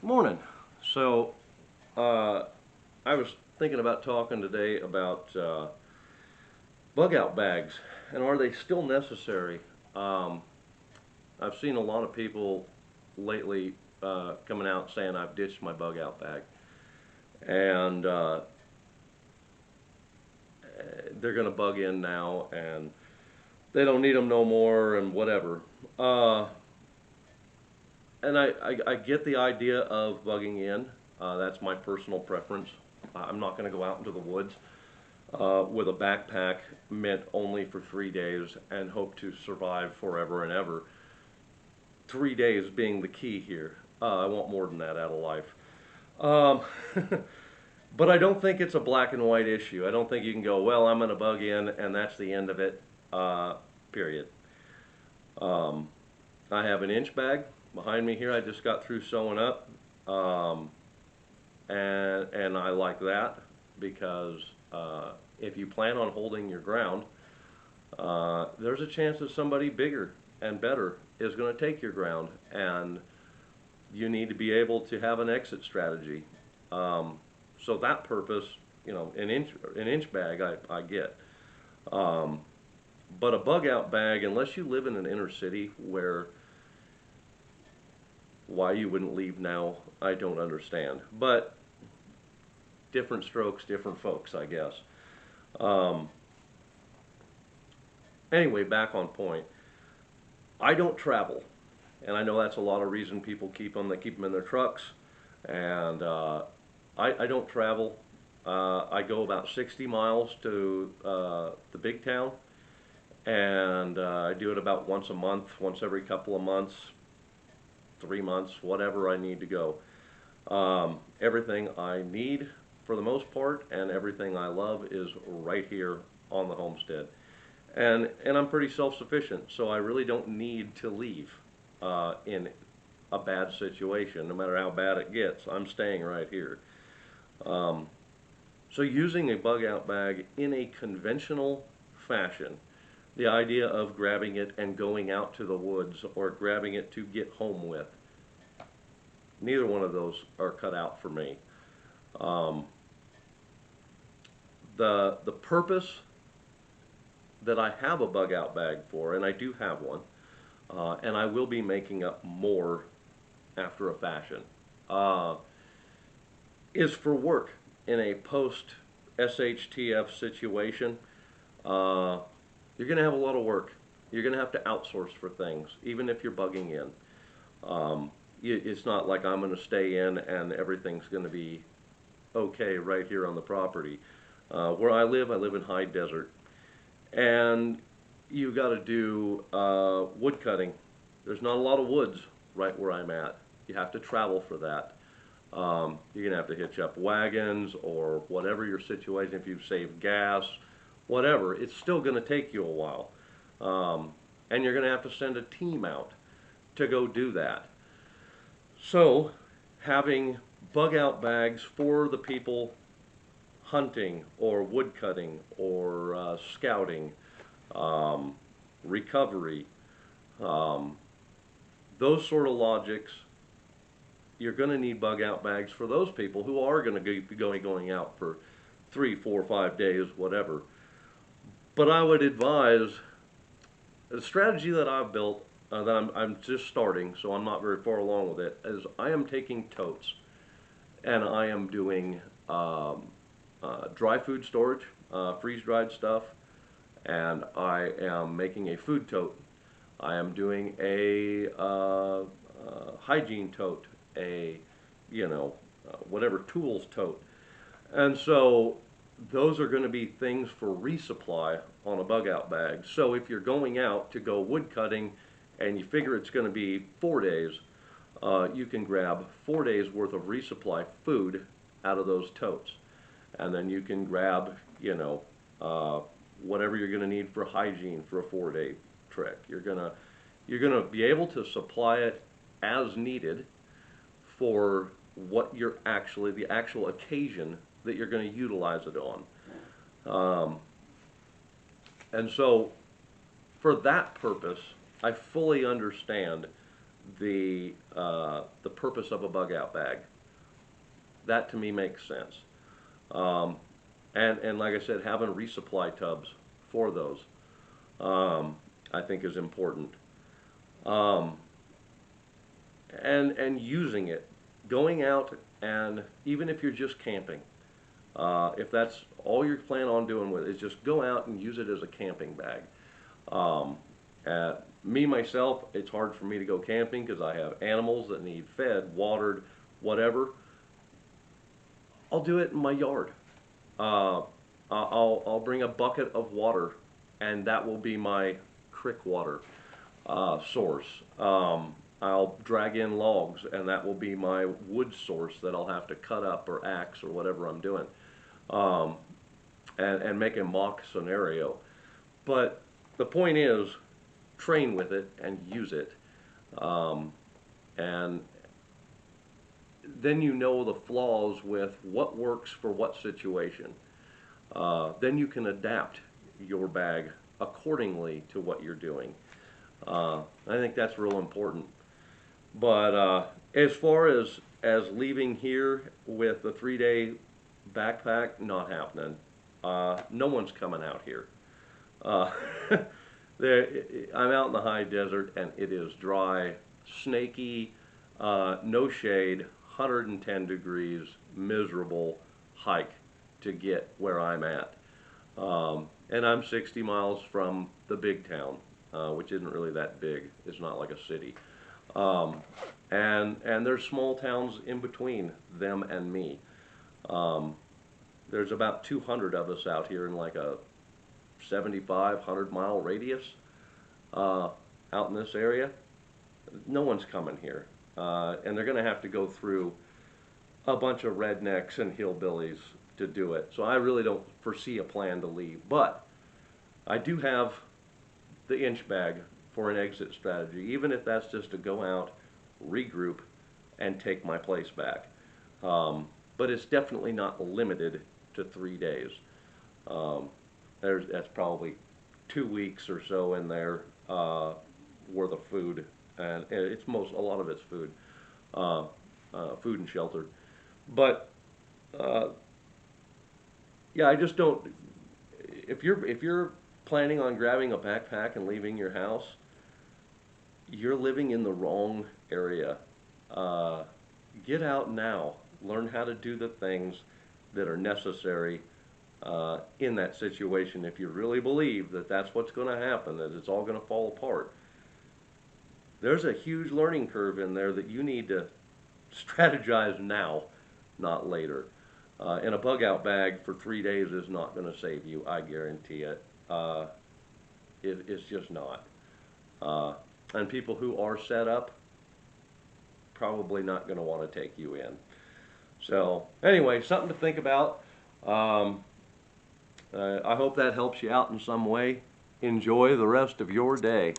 Morning. So, uh, I was thinking about talking today about bug out bags and are they still necessary? Um, I've seen a lot of people lately coming out saying I've ditched my bug out bag and they're going to bug in now and they don't need them no more and whatever. Uh, and I get the idea of bugging in. That's my personal preference. I'm not going to go out into the woods with a backpack meant only for 3 days and hope to survive forever and ever. 3 days being the key here. I want more than that out of life. Um, but I don't think it's a black and white issue. I don't think you can go, well, I'm going to bug in and that's the end of it, uh, period. Um, I have an inch bag behind me here. I just got through sewing up. Um, and I like that because if you plan on holding your ground, there's a chance that somebody bigger and better is going to take your ground, and you need to be able to have an exit strategy. Um, so that purpose, an inch bag, I get. Um, but a bug out bag, unless you live in an inner city where why you wouldn't leave now, I don't understand. But different strokes, different folks, I guess. Um, anyway, back on point. I don't travel, and I know that's a lot of reason people keep them. They keep them in their trucks, and I don't travel. I go about 60 miles to the big town, and I do it about once a month, once every couple of months, 3 months, whatever I need to go. Everything I need for the most part and everything I love is right here on the homestead. And I'm pretty self-sufficient, so I really don't need to leave in a bad situation, no matter how bad it gets. I'm staying right here. Um, so using a bug out bag in a conventional fashion, the idea of grabbing it and going out to the woods or grabbing it to get home with, neither one of those are cut out for me. Um, the purpose that I have a bug out bag for, and I do have one, and I will be making up more after a fashion, uh, is for work in a post SHTF situation. Uh, you're going to have a lot of work. You're going to have to outsource for things, even if you're bugging in. Um, it's not like I'm going to stay in and everything's going to be okay right here on the property. Where I live in high desert, and you got to do wood cutting. There's not a lot of woods right where I'm at. You have to travel for that. You're gonna have to hitch up wagons or whatever your situation. If you've saved gas, whatever, it's still gonna take you a while, and you're gonna have to send a team out to go do that. So, having bug out bags for the people hunting or wood cutting or scouting, um, recovery, um, those sort of logics, you're going to need bug out bags for those people who are going to be going out for 3, 4, 5 days, whatever. But I would advise the strategy that I've built, that I'm just starting, so I'm not very far along with it, is I am taking totes and I am doing dry food storage, freeze dried stuff, and I am making a food tote. I am doing a hygiene tote, a whatever tools tote, and so those are going to be things for resupply on a bug out bag. So if you're going out to go wood cutting and you figure it's going to be 4 days, you can grab 4 days worth of resupply food out of those totes, and then you can grab uh, whatever you're going to need for hygiene for a 4 day trek. You're gonna be able to supply it as needed for what you're actually the actual occasion that you're going to utilize it on. Um, and so for that purpose, I fully understand the purpose of a bug out bag. That to me makes sense. Um, and like I said, having resupply tubs for those, I think is important. Um, and using it, going out, and even if you're just camping, if that's all you're planning on doing with it, is just go out and use it as a camping bag. Um, Me myself, it's hard for me to go camping because I have animals that need fed, watered, whatever. I'll do it in my yard. Uh, I'll bring a bucket of water, and that will be my creek water source. I'll drag in logs, and that will be my wood source that I'll have to cut up or axe or whatever I'm doing, um, and make a mock scenario. But the point is, train with it and use it, um, and then you know the flaws with what works for what situation. Then you can adapt your bag accordingly to what you're doing. I think that's real important. But as far as leaving here with a 3-day backpack, not happening. No one's coming out here. Uh, I'm out in the high desert and it is dry, snaky, no shade, 110 degrees, miserable hike to get where I'm at. And I'm 60 miles from the big town, which isn't really that big. It's not like a city. Um, and there's small towns in between them and me. Um, there's about 200 of us out here in like a 75, 100-mile radius out in this area. No one's coming here. And they're going to have to go through a bunch of rednecks and hillbillies to do it. So I really don't foresee a plan to leave. But I do have the inch bag for an exit strategy, even if that's just to go out, regroup, and take my place back. But it's definitely not limited to 3 days. Um, that's probably 2 weeks or so in there worth of food, and it's a lot of it's food, food and shelter. But uh, yeah, I just don't. If you're planning on grabbing a backpack and leaving your house, you're living in the wrong area. Uh, get out now. Learn how to do the things that are necessary in that situation. If you really believe that that's what's going to happen, that it's all going to fall apart, there's a huge learning curve in there that you need to strategize now, not later. And a bug out bag for 3 days is not going to save you, I guarantee it. It's just not. And people who are set up, probably not going to want to take you in. So anyway, something to think about. I hope that helps you out in some way. Enjoy the rest of your day.